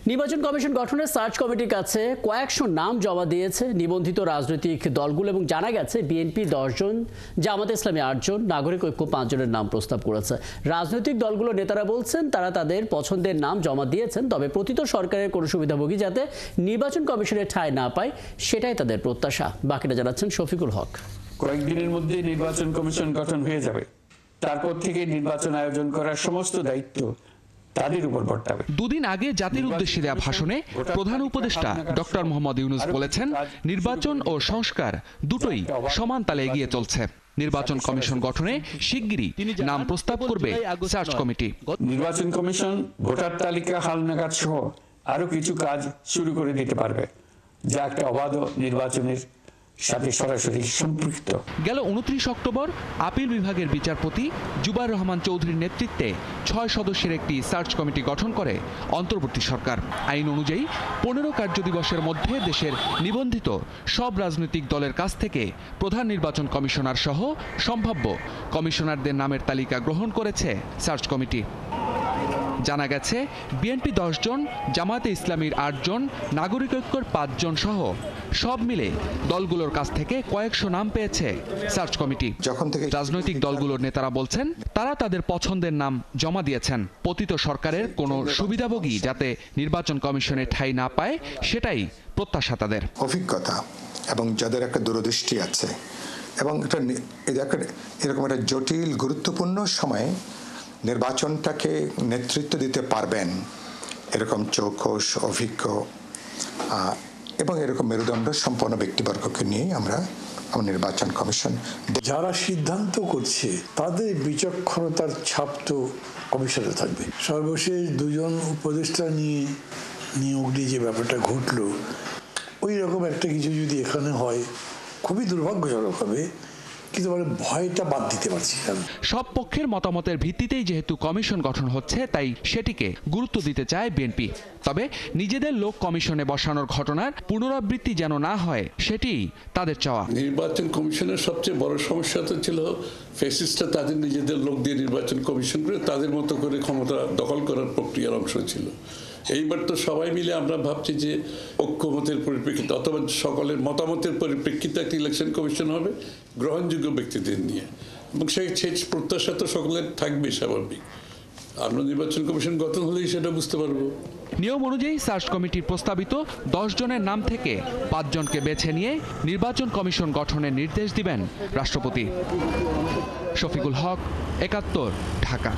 নির্বাচন কমিশন গঠনের সার্চ কমিটির কাছে কয়েকশো নাম জমা দিয়েছে নিবন্ধিত রাজনৈতিক দলগুলো এবং জানা গেছে বিএনপি 10 জন, জামাতে ইসলামী 8 জন, নাগরিক ঐক্য 5 জনের নাম প্রস্তাব করেছে। রাজনৈতিক দলগুলোর নেতারা বলছেন তারা তাদের পছন্দের নাম জমা দিয়েছেন, তবে প্রতীত সরকারের কোনো সুবিধাভোগী যাতে নির্বাচন কমিশনের ঠাঁই না পায় সেটাই তাদের প্রত্যাশা। বাকিটা জানাচ্ছেন শফিকুল হক। কয়েকদিনের মধ্যে নির্বাচন কমিশন গঠন হয়ে যাবে, তারপর থেকে নির্বাচন আয়োজন করার সমস্ত দায়িত্ব তাদের উপর বর্তাবে। দুদিন আগে জাতির উদ্দেশ্যে দেওয়া ভাষণে প্রধান উপদেষ্টা ডক্টর মোহাম্মদ ইউনূস বলেছেন, নির্বাচন ও সংস্কার দুটোই সমান তালে এগিয়ে চলছে। নির্বাচন কমিশন গঠনে শিগগিরই নাম প্রস্তাব করবে সার্চ কমিটি। নির্বাচন কমিশন ভোটার তালিকা হালনাগাদ সহ আরো কিছু কাজ শুরু করে দিতে পারবে, যা একটা অবাধ নির্বাচনের সাথে সরাসরি সম্পৃক্ত। গেল 29 অক্টোবর আপিল বিভাগের বিচারপতি জুবাইর রহমান চৌধুরীর নেতৃত্বে 6 সদস্যের একটি সার্চ কমিটি গঠন করে অন্তর্বর্তী সরকার। আইন অনুযায়ী 15 কার্যদিবসের মধ্যে দেশের নিবন্ধিত সব রাজনৈতিক দলের কাছ থেকে প্রধান নির্বাচন কমিশনার সহ সম্ভাব্য কমিশনারদের নামের তালিকা গ্রহণ করেছে সার্চ কমিটি। জানা গেছে বিএনপি 10 জন, জামাতে ইসলামীর 8 জন, নাগরিক ঐক্যর 5 জন সহ সব মিলে দলগুলোর কাছ থেকে কয়েকশো নাম পেয়েছে সার্চ কমিটি। রাজনৈতিক দলগুলোর নেতারা বলছেন তারা তাদের পছন্দের নাম জমা দিয়েছেন। পতিত সরকারের কোনো সুবিধাভোগী যাতে নির্বাচন কমিশনের ঠাঁই না পায় সেটাই প্রত্যাশা তাদের। অভিজ্ঞতা এবং যাদের একটা দূরদৃষ্টি আছে এবং এরকম একটা জটিল গুরুত্বপূর্ণ সময়ে নির্বাচনটাকে নেতৃত্ব দিতে পারবেন এরকম চৌকস, অভিজ্ঞ এবং এরকম মেরুদণ্ড সম্পন্ন ব্যক্তিবর্গকে নিয়ে আমরা নির্বাচন কমিশন। যারা সিদ্ধান্ত করছে তাদের বিচক্ষণতার ছাপ তো কমিশনে থাকবে। সর্বশেষ 2 জন উপদেষ্টা নিয়ে নিয়োগ দিয়ে যে ব্যাপারটা ঘটলো, ওই রকম একটা কিছু যদি এখানে হয় খুবই দুর্ভাগ্যজনক হবে, কিন্তু ভয়টা বাদ দিতে পারছি না। সব পক্ষের মতামতের ভিত্তিতেই যেহেতু কমিশন গঠন হচ্ছে, তাই সেটিকে গুরুত্ব দিতে চায় বিএনপি। তবে নিজেদের লোক কমিশনে বসানোর ঘটনার পুনরাবৃত্তি যেন না হয় সেটি তাদের চাওয়া। নির্বাচন কমিশনের সবচেয়ে বড় সমস্যা তো ছিল ফ্যাসিস্টরা তাদের নিজেদের লোক দিয়ে নির্বাচন কমিশন করে তাদের মতো করে ক্ষমতা দখল করার প্রক্রিয়ার অংশ ছিল। এইবার তো সবাই মিলে আমরা ভাবছি যে ঐক্যমতের পরিপ্রেক্ষিতে অথবা সকলের মতামতের পরিপ্রেক্ষিতে একটা ইলেকশন কমিশন হবে গ্রহণযোগ্য ব্যক্তিদের নিয়ে, এবং সেই প্রত্যাশা তো সকলের থাকবে স্বাভাবিক। আমরা নির্বাচন কমিশন গঠন হলেই সেটা বুঝতে পারবো। নিয়ম অনুযায়ী সার্চ কমিটির প্রস্তাবিত 10 জনের নাম থেকে 5 জনকে বেছে নিয়ে নির্বাচন কমিশন গঠনের নির্দেশ দিবেন রাষ্ট্রপতি। শফিকুল হক, 71, ঢাকা।